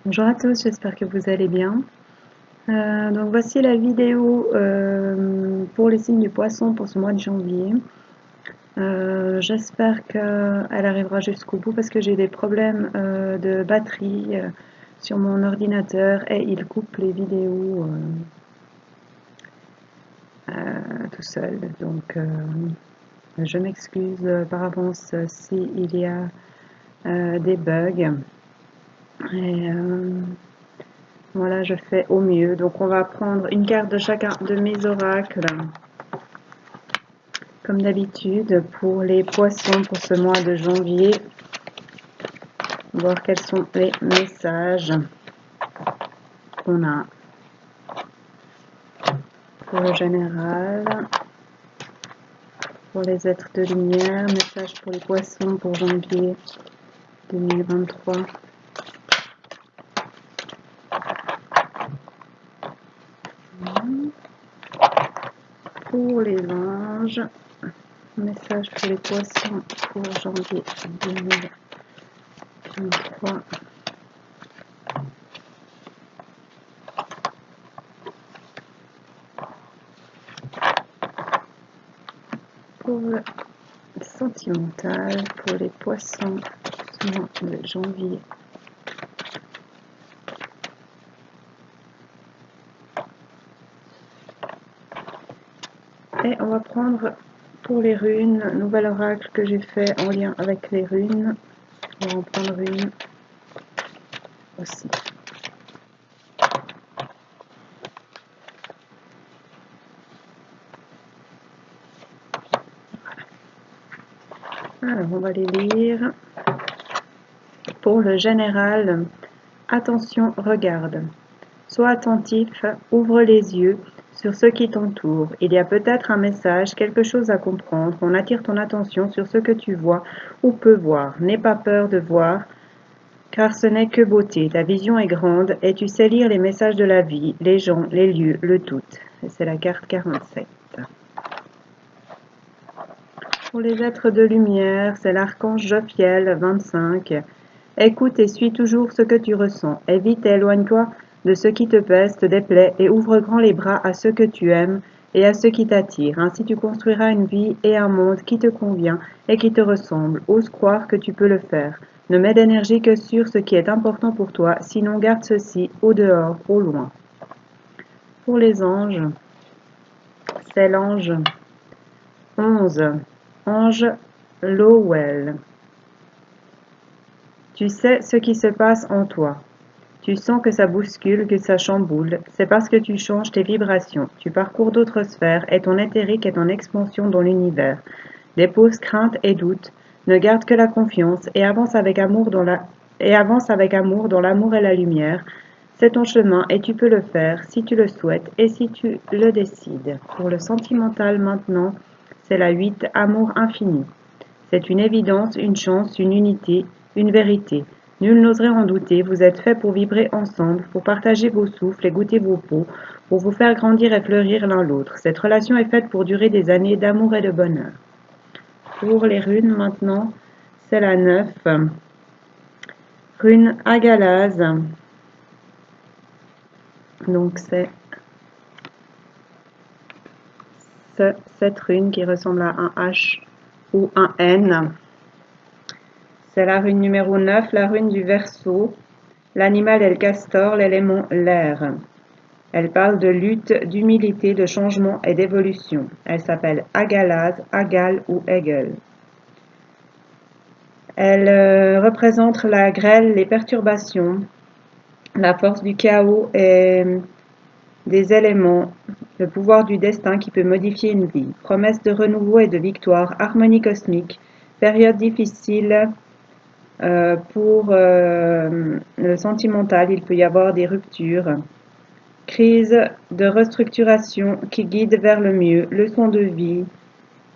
Bonjour à tous, j'espère que vous allez bien. Donc voici la vidéo pour les signes du poisson pour ce mois de janvier. J'espère qu'elle arrivera jusqu'au bout parce que j'ai des problèmes de batterie sur mon ordinateur et il coupe les vidéos tout seul. Donc je m'excuse par avance s'il y a des bugs. Et voilà, je fais au mieux. Donc on va prendre une carte de chacun de mes oracles, comme d'habitude, pour les poissons pour ce mois de janvier. Voir quels sont les messages qu'on a pour le général, pour les êtres de lumière, messages pour les poissons pour janvier 2023. Pour les anges, message pour les poissons pour janvier 2023. Pour le sentimental, pour les poissons du mois de janvier. Et on va prendre pour les runes, nouvel oracle que j'ai fait en lien avec les runes. On va en prendre une aussi. Alors, on va les lire. Pour le général, attention, regarde. Sois attentif, ouvre les yeux sur ce qui t'entoure. Il y a peut-être un message, quelque chose à comprendre. On attire ton attention sur ce que tu vois ou peux voir. N'aie pas peur de voir, car ce n'est que beauté. Ta vision est grande et tu sais lire les messages de la vie, les gens, les lieux, le tout. Et c'est la carte 47. Pour les êtres de lumière, c'est l'archange Jophiel 25. Écoute et suis toujours ce que tu ressens. Évite et éloigne-toi de ce qui te pèse, te déplaît, et ouvre grand les bras à ceux que tu aimes et à ceux qui t'attirent. Ainsi tu construiras une vie et un monde qui te convient et qui te ressemble. Ose croire que tu peux le faire. Ne mets d'énergie que sur ce qui est important pour toi, sinon garde ceci au dehors, au loin. Pour les anges, c'est l'ange 11. Ange Lowell. Tu sais ce qui se passe en toi. Tu sens que ça bouscule, que ça chamboule. C'est parce que tu changes tes vibrations. Tu parcours d'autres sphères et ton éthérique est en expansion dans l'univers. Dépose crainte et doute. Ne garde que la confiance et avance avec amour dans l'amour et la lumière. C'est ton chemin et tu peux le faire si tu le souhaites et si tu le décides. Pour le sentimental maintenant, c'est la 8, amour infini. C'est une évidence, une chance, une unité, une vérité. Nul n'oserait en douter, vous êtes faits pour vibrer ensemble, pour partager vos souffles et goûter vos peaux, pour vous faire grandir et fleurir l'un l'autre. Cette relation est faite pour durer des années d'amour et de bonheur. Pour les runes maintenant, c'est la 9. Rune Agalaz. Donc c'est cette rune qui ressemble à un H ou un N. C'est la rune numéro 9, la rune du Verseau. L'animal est le castor, l'élément l'air. Elle parle de lutte, d'humilité, de changement et d'évolution. Elle s'appelle Agalaz, Agal ou Hegel. Elle représente la grêle, les perturbations, la force du chaos et des éléments, le pouvoir du destin qui peut modifier une vie. Promesse de renouveau et de victoire, harmonie cosmique, période difficile. Pour le sentimental, il peut y avoir des ruptures. Crise de restructuration qui guide vers le mieux, leçon de vie,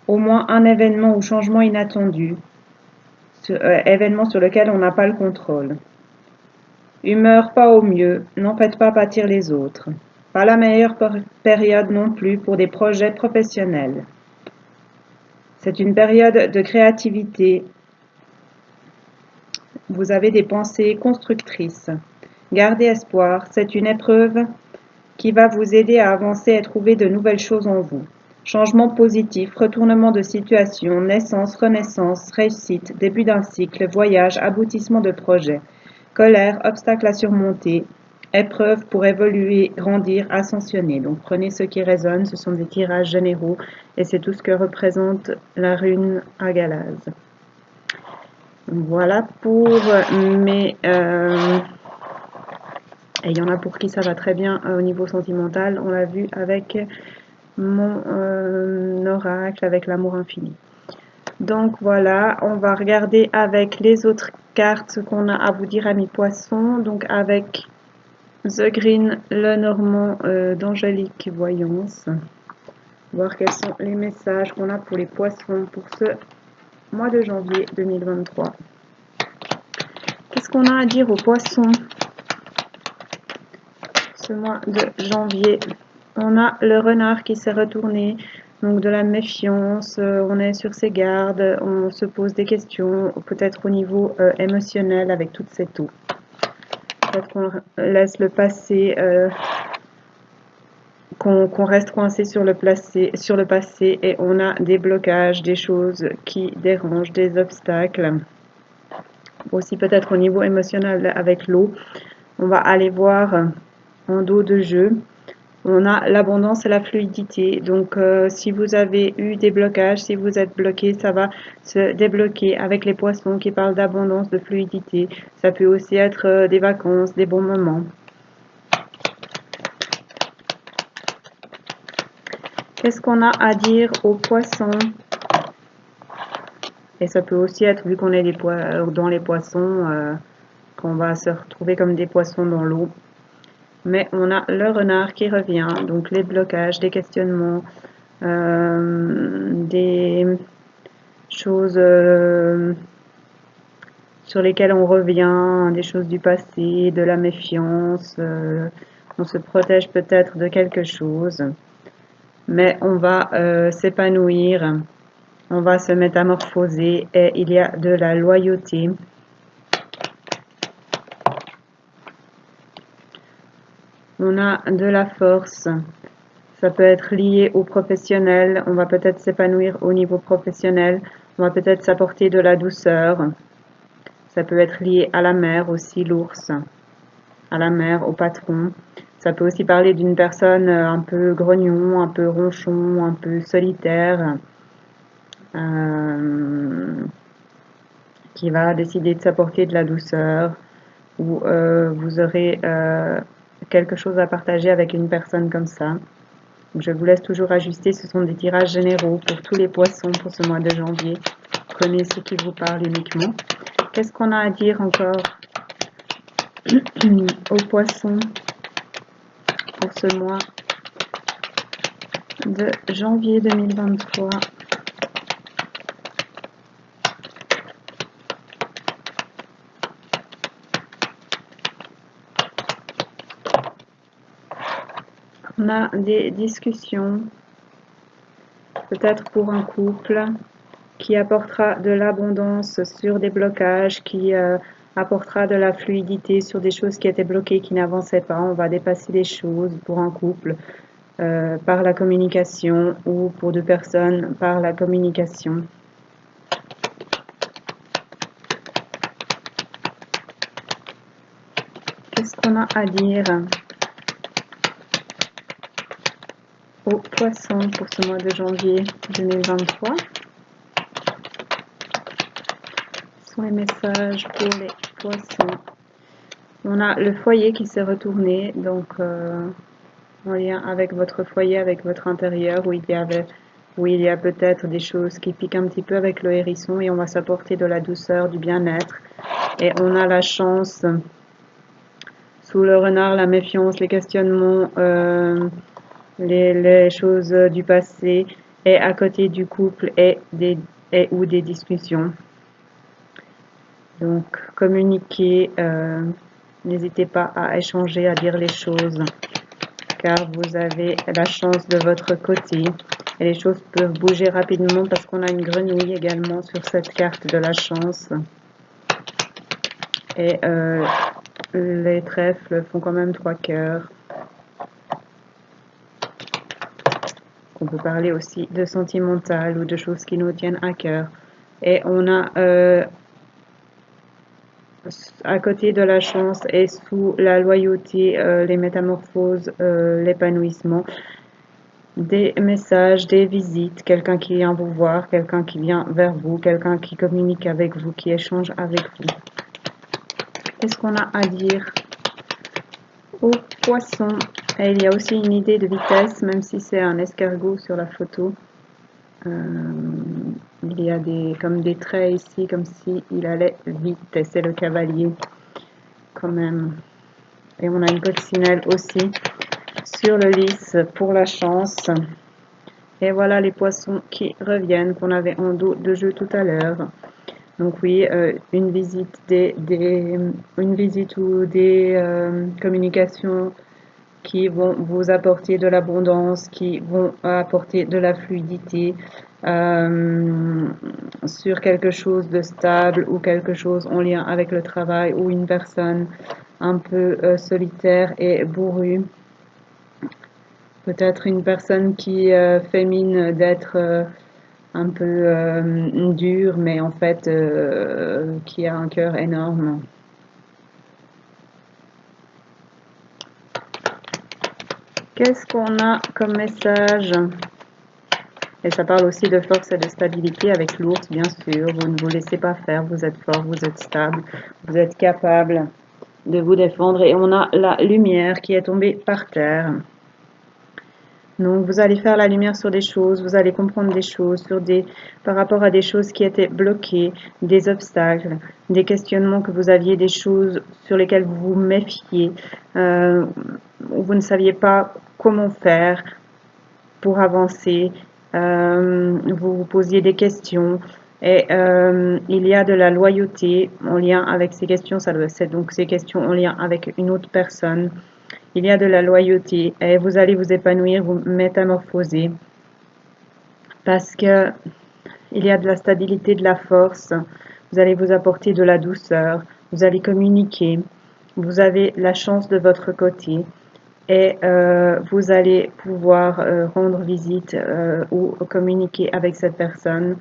au moins un événement ou changement inattendu, événement sur lequel on n'a pas le contrôle. Humeur pas au mieux, n'en faites pas pâtir les autres. Pas la meilleure période non plus pour des projets professionnels. C'est une période de créativité. Vous avez des pensées constructrices. Gardez espoir, c'est une épreuve qui va vous aider à avancer et trouver de nouvelles choses en vous. Changement positif, retournement de situation, naissance, renaissance, réussite, début d'un cycle, voyage, aboutissement de projet, colère, obstacle à surmonter, épreuve pour évoluer, grandir, ascensionner. Donc prenez ce qui résonne, ce sont des tirages généraux et c'est tout ce que représente la rune Agalaz. Voilà pour mes... et il y en a pour qui ça va très bien au niveau sentimental, on l'a vu avec mon oracle, avec l'amour infini. Donc voilà, on va regarder avec les autres cartes ce qu'on a à vous dire, amis poissons. Donc avec The Green, le Normand d'Angélique Voyance. Voir quels sont les messages qu'on a pour les poissons pour ce mois de janvier 2023. Qu'est-ce qu'on a à dire aux poissons ce mois de janvier? On a le renard qui s'est retourné, donc de la méfiance, on est sur ses gardes, on se pose des questions, peut-être au niveau émotionnel avec toutes ces eaux. Peut-être qu'on laisse le passé, qu'on reste coincé sur le passé et on a des blocages, des choses qui dérangent, des obstacles. Aussi peut-être au niveau émotionnel avec l'eau, on va aller voir en dos de jeu. On a l'abondance et la fluidité. Donc, si vous avez eu des blocages, si vous êtes bloqué, ça va se débloquer avec les poissons qui parlent d'abondance, de fluidité. Ça peut aussi être des vacances, des bons moments. Qu'est-ce qu'on a à dire aux poissons? Et ça peut aussi être, vu qu'on est dans les poissons, qu'on va se retrouver comme des poissons dans l'eau. Mais on a le renard qui revient, donc les blocages, des questionnements, des choses sur lesquelles on revient, des choses du passé, de la méfiance, on se protège peut-être de quelque chose, mais on va s'épanouir, on va se métamorphoser et il y a de la loyauté. On a de la force, ça peut être lié au professionnel, on va peut-être s'épanouir au niveau professionnel, on va peut-être s'apporter de la douceur, ça peut être lié à la mère aussi, l'ours, à la mère, au patron. Ça peut aussi parler d'une personne un peu grognon, un peu ronchon, un peu solitaire, qui va décider de s'apporter de la douceur, ou vous aurez quelque chose à partager avec une personne comme ça. Donc, je vous laisse toujours ajuster, ce sont des tirages généraux pour tous les poissons pour ce mois de janvier. Prenez ce qui vous parle uniquement. Qu'est-ce qu'on a à dire encore aux poissons pour ce mois de janvier 2023? On a des discussions, peut-être pour un couple, qui apportera de l'abondance sur des blocages, qui apportera de la fluidité sur des choses qui étaient bloquées, qui n'avançaient pas. On va dépasser les choses pour un couple par la communication ou pour deux personnes par la communication. Qu'est-ce qu'on a à dire aux poissons pour ce mois de janvier 2023? Quels sont les messages pour les poissons? On a le foyer qui s'est retourné, donc en lien avec votre foyer, avec votre intérieur, où il y a peut-être des choses qui piquent un petit peu avec le hérisson, et on va s'apporter de la douceur, du bien-être. Et on a la chance, sous le renard, la méfiance, les questionnements, les choses du passé, et à côté du couple ou des discussions. Donc communiquez, n'hésitez pas à échanger, à dire les choses, car vous avez la chance de votre côté et les choses peuvent bouger rapidement parce qu'on a une grenouille également sur cette carte de la chance. Et les trèfles font quand même 3 cœurs. On peut parler aussi de sentimental ou de choses qui nous tiennent à cœur. Et on a à côté de la chance et sous la loyauté, les métamorphoses, l'épanouissement, des messages, des visites, quelqu'un qui vient vous voir, quelqu'un qui vient vers vous, quelqu'un qui communique avec vous, qui échange avec vous. Qu'est-ce qu'on a à dire aux poissons? Et il y a aussi une idée de vitesse, même si c'est un escargot sur la photo. Il y a comme des traits ici, comme s'il allait vite, et c'est le cavalier quand même. Et on a une coccinelle aussi sur le lys pour la chance. Et voilà les poissons qui reviennent, qu'on avait en dos de jeu tout à l'heure. Donc oui, une visite une visite ou des communications qui vont vous apporter de l'abondance, qui vont apporter de la fluidité sur quelque chose de stable ou quelque chose en lien avec le travail ou une personne un peu solitaire et bourrue. Peut-être une personne qui fait mine d'être un peu dure, mais en fait qui a un cœur énorme. Qu'est-ce qu'on a comme message? Et ça parle aussi de force et de stabilité avec l'ours, bien sûr. Vous ne vous laissez pas faire, vous êtes fort, vous êtes stable, vous êtes capable de vous défendre. Et on a la lumière qui est tombée par terre. Donc vous allez faire la lumière sur des choses, vous allez comprendre des choses par rapport à des choses qui étaient bloquées, des obstacles, des questionnements que vous aviez, des choses sur lesquelles vous vous méfiez, où vous ne saviez pas comment faire pour avancer, vous vous posiez des questions. Et il y a de la loyauté en lien avec ces questions, c'est donc ces questions en lien avec une autre personne. Il y a de la loyauté et vous allez vous épanouir, vous métamorphoser parce que il y a de la stabilité, de la force. Vous allez vous apporter de la douceur, vous allez communiquer, vous avez la chance de votre côté et vous allez pouvoir rendre visite ou communiquer avec cette personne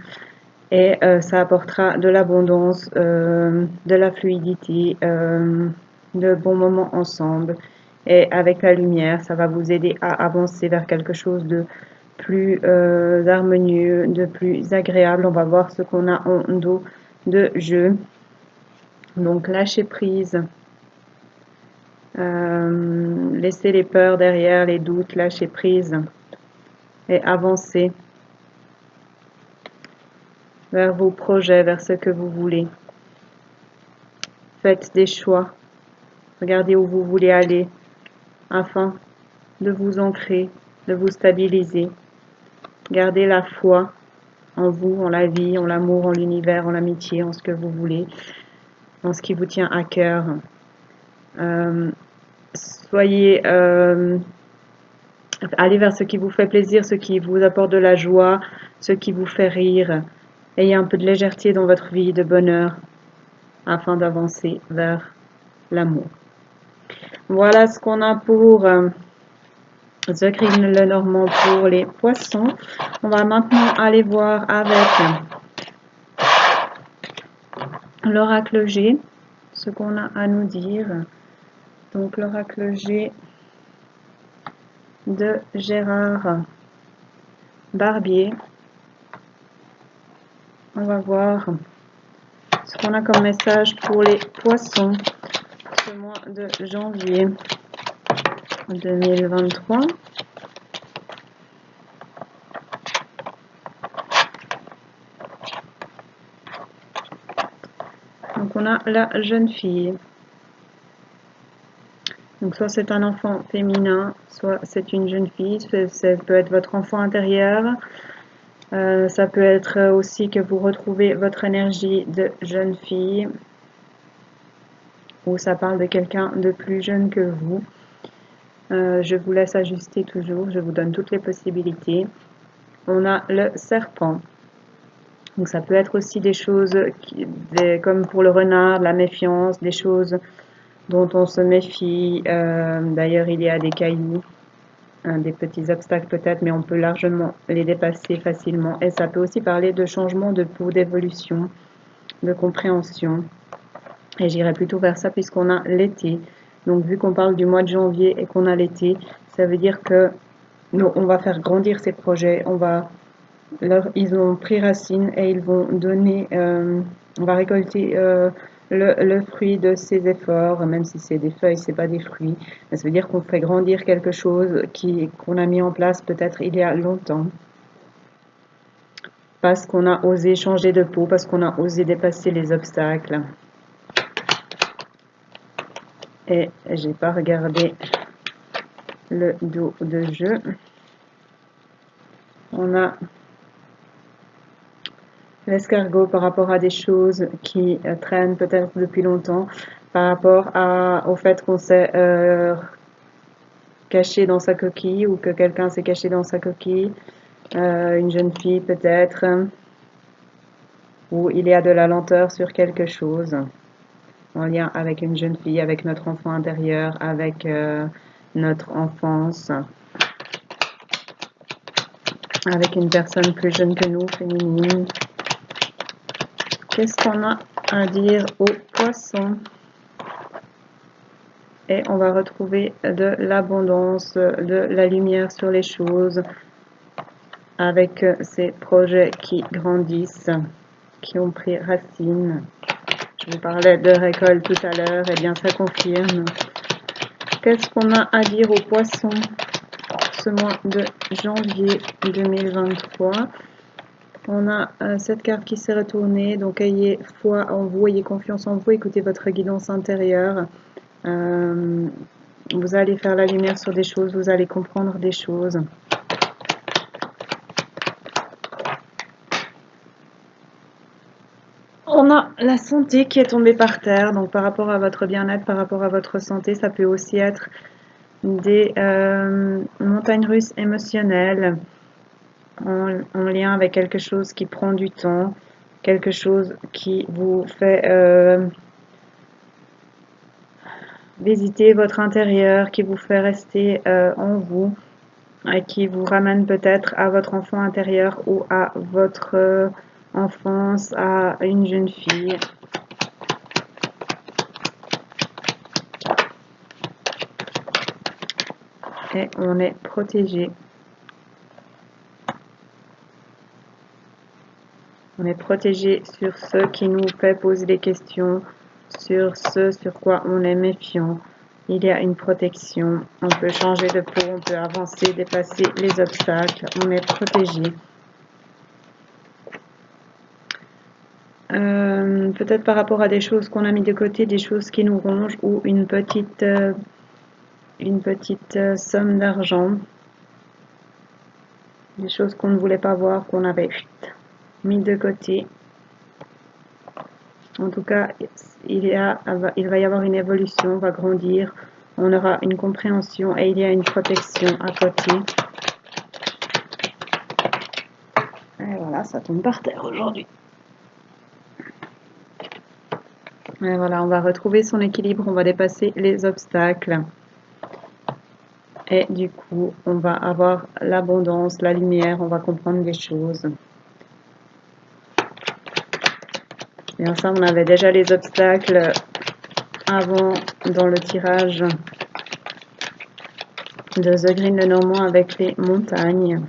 et ça apportera de l'abondance, de la fluidité, de bons moments ensemble. Et avec la lumière, ça va vous aider à avancer vers quelque chose de plus harmonieux, de plus agréable. On va voir ce qu'on a en dos de jeu. Donc lâcher prise, laisser les peurs derrière, les doutes, lâcher prise et avancer vers vos projets, vers ce que vous voulez. Faites des choix. Regardez où vous voulez aller afin de vous ancrer, de vous stabiliser. Gardez la foi en vous, en la vie, en l'amour, en l'univers, en l'amitié, en ce que vous voulez, en ce qui vous tient à cœur. Allez vers ce qui vous fait plaisir, ce qui vous apporte de la joie, ce qui vous fait rire. Ayez un peu de légèreté dans votre vie, de bonheur, afin d'avancer vers l'amour. Voilà ce qu'on a pour The Green Lenormand pour les poissons. On va maintenant aller voir avec l'oracle G, ce qu'on a à nous dire. Donc l'oracle G de Gérard Barbier. On va voir ce qu'on a comme message pour les poissons ce mois de janvier 2023. Donc on a la jeune fille. Donc soit c'est un enfant féminin, soit c'est une jeune fille, ça peut être votre enfant intérieur. Ça peut être aussi que vous retrouvez votre énergie de jeune fille, ou ça parle de quelqu'un de plus jeune que vous. Je vous laisse ajuster toujours, je vous donne toutes les possibilités. On a le serpent. Donc ça peut être aussi des choses comme pour le renard, la méfiance, des choses dont on se méfie. D'ailleurs, il y a des cailloux, des petits obstacles peut-être, mais on peut largement les dépasser facilement. Et ça peut aussi parler de changement de peau, d'évolution, de compréhension. Et j'irai plutôt vers ça puisqu'on a l'été. Donc vu qu'on parle du mois de janvier et qu'on a l'été, ça veut dire que nous, on va faire grandir ces projets, ils ont pris racine et ils vont donner, on va récolter le fruit de ces efforts, même si c'est des feuilles, c'est pas des fruits. Mais ça veut dire qu'on fait grandir quelque chose qu'on a mis en place peut-être il y a longtemps. Parce qu'on a osé changer de peau, parce qu'on a osé dépasser les obstacles. Et j'ai pas regardé le dos de jeu. On a l'escargot par rapport à des choses qui traînent peut-être depuis longtemps, par rapport au fait qu'on s'est caché dans sa coquille ou que quelqu'un s'est caché dans sa coquille, une jeune fille peut-être, ou il y a de la lenteur sur quelque chose en lien avec une jeune fille, avec notre enfant intérieur, avec notre enfance, avec une personne plus jeune que nous, féminine. Qu'est-ce qu'on a à dire aux poissons? Et on va retrouver de l'abondance, de la lumière sur les choses, avec ces projets qui grandissent, qui ont pris racine. Je vous parlais de récolte tout à l'heure, et bien ça confirme. Qu'est-ce qu'on a à dire aux poissons ce mois de janvier 2023? On a cette carte qui s'est retournée, donc ayez foi en vous, ayez confiance en vous, écoutez votre guidance intérieure. Vous allez faire la lumière sur des choses, vous allez comprendre des choses. On a la santé qui est tombée par terre, donc par rapport à votre bien-être, par rapport à votre santé, ça peut aussi être des montagnes russes émotionnelles en lien avec quelque chose qui prend du temps, quelque chose qui vous fait visiter votre intérieur, qui vous fait rester en vous, et qui vous ramène peut-être à votre enfant intérieur ou à votre enfance, à une jeune fille. Et on est protégé. On est protégé sur ce qui nous fait poser des questions, sur ce sur quoi on est méfiant. Il y a une protection. On peut changer de peau, on peut avancer, dépasser les obstacles. On est protégé. Peut-être par rapport à des choses qu'on a mis de côté, des choses qui nous rongent ou une petite somme d'argent. Des choses qu'on ne voulait pas voir, qu'on avait mis de côté. En tout cas, il va y avoir une évolution, on va grandir, on aura une compréhension et il y a une protection à côté. Et voilà, ça tombe par terre aujourd'hui. Et voilà, on va retrouver son équilibre, on va dépasser les obstacles. Et du coup, on va avoir l'abondance, la lumière, on va comprendre des choses. Et ensemble, on avait déjà les obstacles avant dans le tirage de The Green Lenormand avec les montagnes.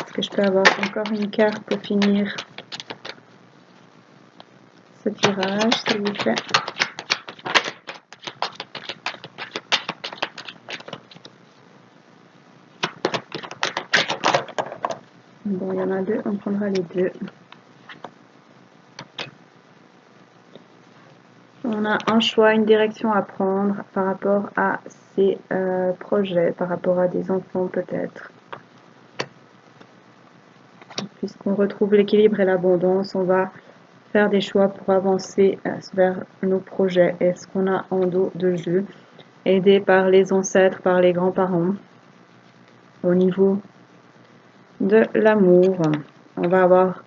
Est-ce que je peux avoir encore une carte pour finir ce tirage, s'il vous plaît? Bon, il y en a deux, on prendra les deux. On a un choix, une direction à prendre par rapport à ces projets, par rapport à des enfants peut-être. Puisqu'on retrouve l'équilibre et l'abondance, on va faire des choix pour avancer vers nos projets et ce qu'on a en dos de jeu, aidé par les ancêtres, par les grands-parents. Au niveau de l'amour, on va avoir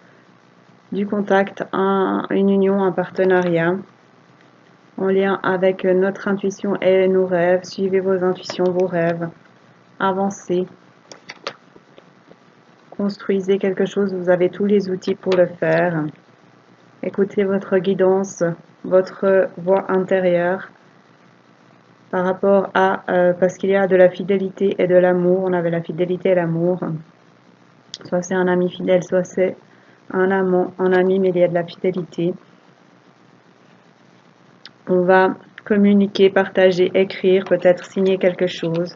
du contact, une union, un partenariat. en lien avec notre intuition et nos rêves. Suivez vos intuitions, vos rêves. Avancez. Construisez quelque chose, vous avez tous les outils pour le faire. Écoutez votre guidance, votre voix intérieure par rapport à, parce qu'il y a de la fidélité et de l'amour. On avait la fidélité et l'amour. Soit c'est un ami fidèle, soit c'est un amant, un ami, mais il y a de la fidélité. On va communiquer, partager, écrire, peut-être signer quelque chose,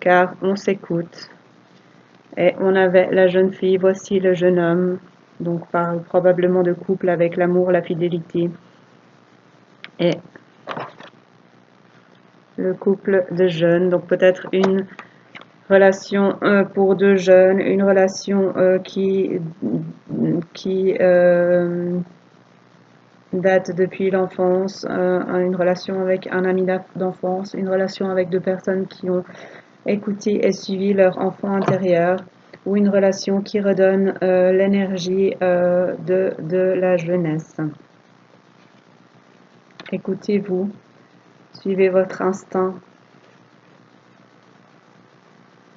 car on s'écoute. Et on avait la jeune fille, voici le jeune homme, donc parle probablement de couple avec l'amour, la fidélité. Et le couple de jeunes, donc peut-être une relation pour deux jeunes, une relation qui date depuis l'enfance, une relation avec un ami d'enfance, une relation avec deux personnes qui ont écouté et suivi leur enfant intérieur, ou une relation qui redonne l'énergie de la jeunesse. Écoutez-vous, suivez votre instinct,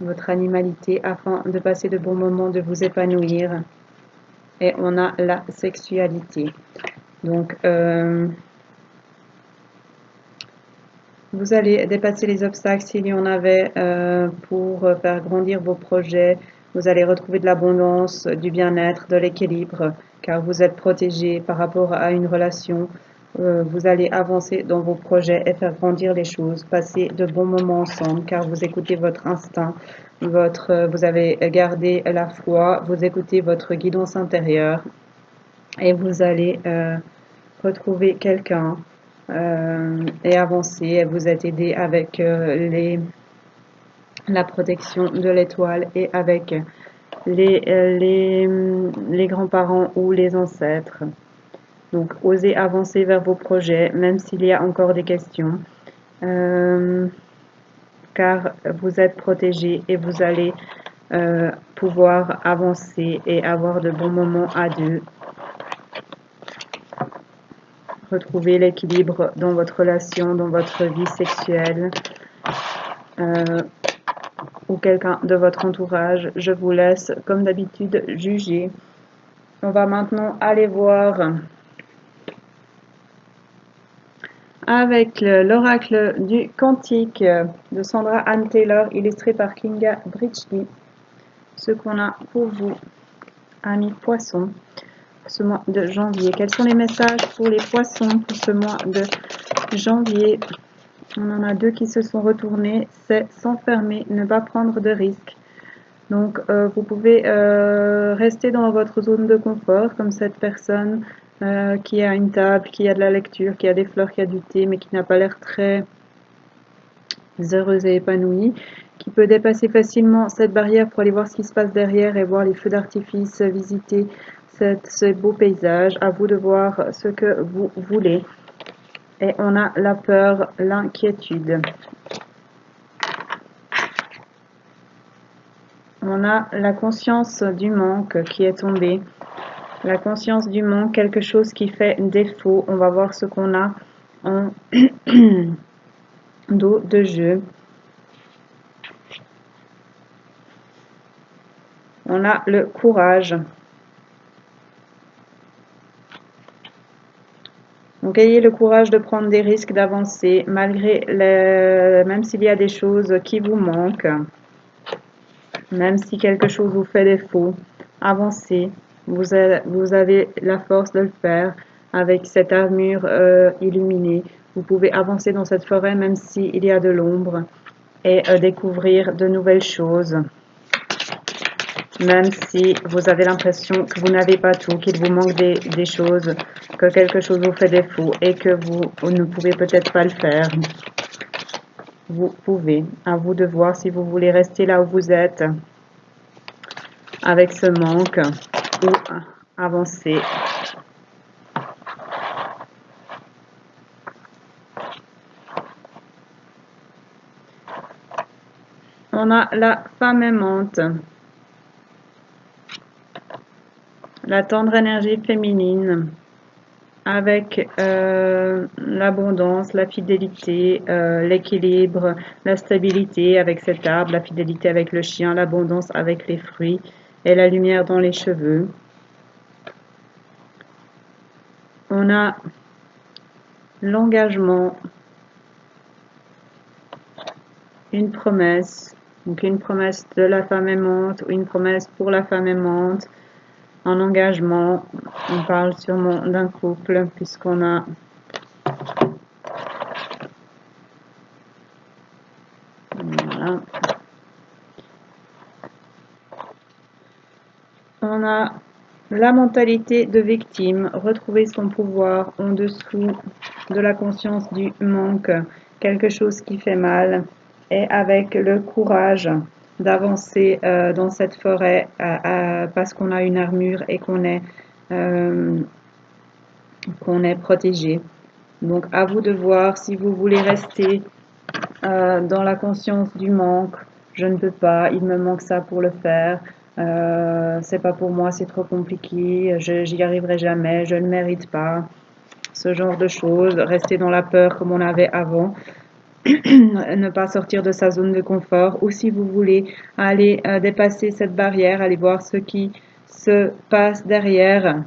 votre animalité, afin de passer de bons moments, de vous épanouir. Et on a la sexualité. Donc, vous allez dépasser les obstacles s'il y en avait pour faire grandir vos projets. Vous allez retrouver de l'abondance, du bien-être, de l'équilibre, car vous êtes protégé par rapport à une relation. Vous allez avancer dans vos projets et faire grandir les choses, passer de bons moments ensemble, car vous écoutez votre instinct, vous avez gardé la foi, vous écoutez votre guidance intérieure et vous allez retrouver quelqu'un et avancer, et vous êtes aidé avec la protection de l'étoile et avec les grands-parents ou les ancêtres. Donc, osez avancer vers vos projets, même s'il y a encore des questions, car vous êtes protégé et vous allez pouvoir avancer et avoir de bons moments à deux. Retrouver l'équilibre dans votre relation, dans votre vie sexuelle ou quelqu'un de votre entourage. Je vous laisse, comme d'habitude, juger. On va maintenant aller voir avec l'oracle du Cantique de Sandra Anne Taylor, illustré par Kinga Bridgely. Ce qu'on a pour vous, amis poissons, ce mois de janvier. Quels sont les messages pour les poissons pour ce mois de janvier? On en a deux qui se sont retournés. C'est s'enfermer, ne pas prendre de risques. Donc, vous pouvez rester dans votre zone de confort, comme cette personne qui a une table, qui a de la lecture, qui a des fleurs, qui a du thé, mais qui n'a pas l'air très heureuse et épanouie, qui peut dépasser facilement cette barrière pour aller voir ce qui se passe derrière et voir les feux d'artifice, visiter ce beau paysage. À vous de voir ce que vous voulez. Et on a la peur, l'inquiétude. On a la conscience du manque qui est tombée. La conscience du manque, quelque chose qui fait défaut. On va voir ce qu'on a en dos de jeu. On a le courage. Donc ayez le courage de prendre des risques, d'avancer, malgré même s'il y a des choses qui vous manquent, même si quelque chose vous fait défaut, avancez. Vous avez la force de le faire avec cette armure illuminée. Vous pouvez avancer dans cette forêt même s'il y a de l'ombre et découvrir de nouvelles choses. Même si vous avez l'impression que vous n'avez pas tout, qu'il vous manque des choses, que quelque chose vous fait défaut et que vous ne pouvez peut-être pas le faire. Vous pouvez. À vous de voir si vous voulez rester là où vous êtes avec ce manque ou avancer. On a la femme aimante. La tendre énergie féminine avec l'abondance, la fidélité, l'équilibre, la stabilité avec cet arbre, la fidélité avec le chien, l'abondance avec les fruits et la lumière dans les cheveux. On a l'engagement, une promesse, donc une promesse de la femme aimante ou une promesse pour la femme aimante. En engagement, on parle sûrement d'un couple puisqu'on a voilà. On a la mentalité de victime, retrouver son pouvoir en dessous de la conscience du manque, quelque chose qui fait mal, et avec le courage d'avancer dans cette forêt parce qu'on a une armure et qu'on est protégé. Donc à vous de voir si vous voulez rester dans la conscience du manque. Je ne peux pas, il me manque ça pour le faire. C'est pas pour moi, c'est trop compliqué, j'y arriverai jamais, je ne mérite pas. Ce genre de choses, rester dans la peur comme on avait avant, ne pas sortir de sa zone de confort, ou si vous voulez aller dépasser cette barrière, aller voir ce qui se passe derrière,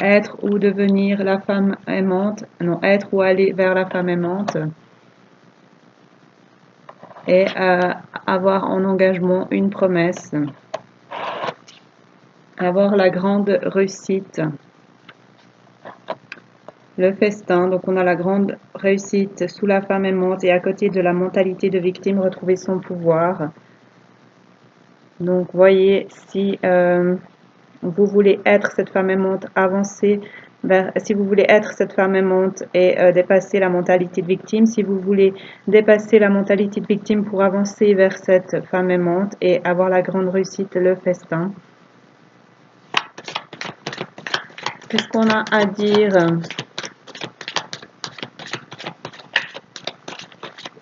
être ou devenir la femme aimante, non, être ou aller vers la femme aimante, et avoir en engagement une promesse, avoir la grande réussite, le festin. Donc on a la grande réussite sous la femme aimante et à côté de la mentalité de victime, retrouver son pouvoir. Donc voyez si vous voulez être cette femme aimante, avancez vers, si vous voulez être cette femme aimante et dépasser la mentalité de victime, si vous voulez dépasser la mentalité de victime pour avancer vers cette femme aimante et avoir la grande réussite, le festin. Qu'est-ce qu'on a à dire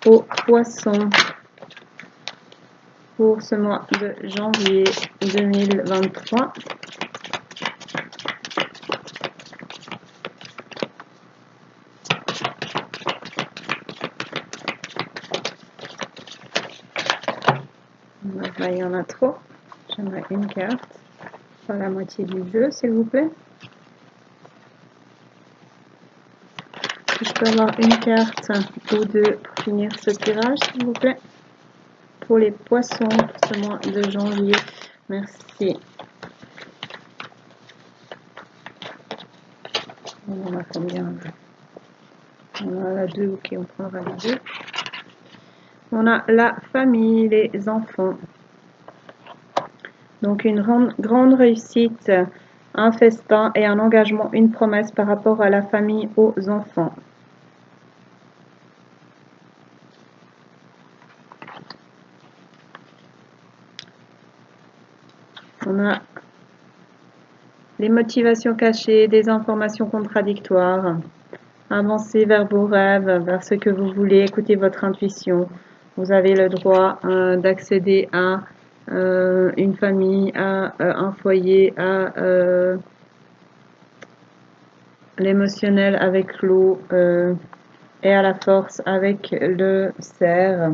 aux poissons pour ce mois de janvier 2023? Là, il y en a trop. J'aimerais une carte. Pas la moitié du jeu, s'il vous plaît. Je peux avoir une carte ou deux pour finir ce tirage, s'il vous plaît. Pour les poissons, pour ce mois de janvier. Merci. On en a combien? On en a deux, ok, on prendra les deux. On a la famille, les enfants. Donc une grande réussite, un festin et un engagement, une promesse par rapport à la famille, aux enfants. On a les motivations cachées, des informations contradictoires. Avancez vers vos rêves, vers ce que vous voulez, écoutez votre intuition. Vous avez le droit d'accéder à une famille, à un foyer, à l'émotionnel avec l'eau et à la force avec le cerf.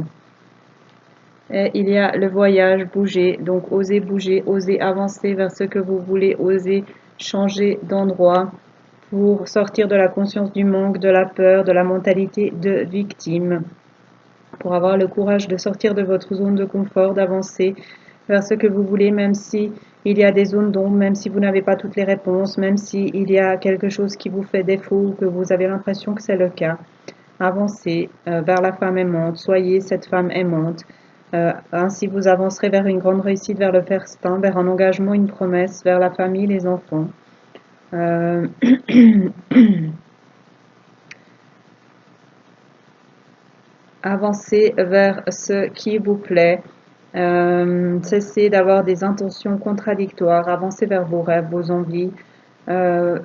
Et il y a le voyage, bouger, donc osez bouger, osez avancer vers ce que vous voulez, osez changer d'endroit pour sortir de la conscience du manque, de la peur, de la mentalité de victime, pour avoir le courage de sortir de votre zone de confort, d'avancer vers ce que vous voulez, même si il y a des zones d'ombre, même si vous n'avez pas toutes les réponses, même s'il y a quelque chose qui vous fait défaut ou que vous avez l'impression que c'est le cas. Avancez vers la femme aimante, soyez cette femme aimante. Ainsi vous avancerez vers une grande réussite, vers le festin, vers un engagement, une promesse, vers la famille, les enfants. Avancez vers ce qui vous plaît. Cessez d'avoir des intentions contradictoires. Avancez vers vos rêves, vos envies.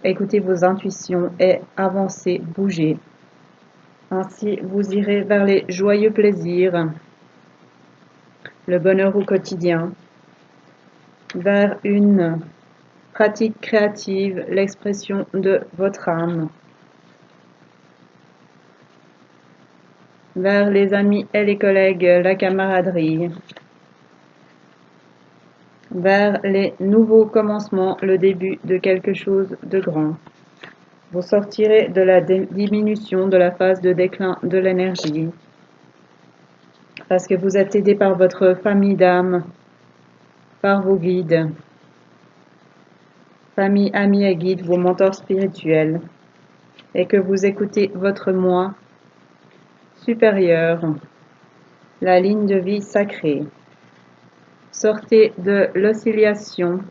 Écoutez vos intuitions et avancez, bougez. Ainsi, vous irez vers les joyeux plaisirs, le bonheur au quotidien, vers pratique créative, l'expression de votre âme. Vers les amis et les collègues, la camaraderie. Vers les nouveaux commencements, le début de quelque chose de grand. Vous sortirez de la diminution, de la phase de déclin de l'énergie, parce que vous êtes aidé par votre famille d'âme, par vos guides, famille, amis et guides, vos mentors spirituels, et que vous écoutez votre moi supérieur, la ligne de vie sacrée. Sortez de l'oscillation,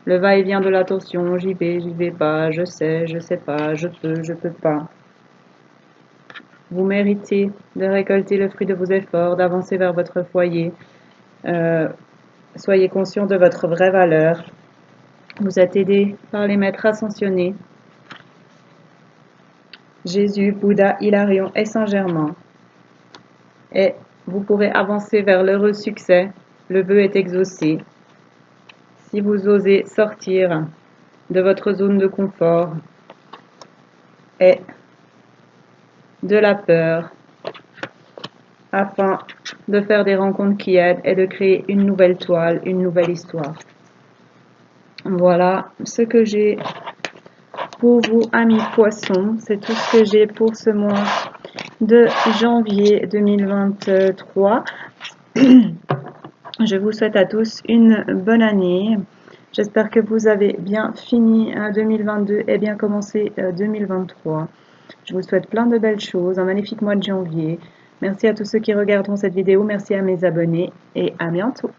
le va-et-vient de l'attention, j'y vais pas, je sais pas, je peux pas. Vous méritez de récolter le fruit de vos efforts, d'avancer vers votre foyer. Soyez conscient de votre vraie valeur. Vous êtes aidé par les maîtres ascensionnés, Jésus, Bouddha, Hilarion et Saint-Germain. Et vous pourrez avancer vers l'heureux succès. Le vœu est exaucé. Si vous osez sortir de votre zone de confort et de la peur, afin de faire des rencontres qui aident et de créer une nouvelle toile, une nouvelle histoire. Voilà ce que j'ai pour vous, amis poissons. C'est tout ce que j'ai pour ce mois de janvier 2023. Je vous souhaite à tous une bonne année. J'espère que vous avez bien fini 2022 et bien commencé 2023. Je vous souhaite plein de belles choses, un magnifique mois de janvier. Merci à tous ceux qui regarderont cette vidéo, merci à mes abonnés et à bientôt.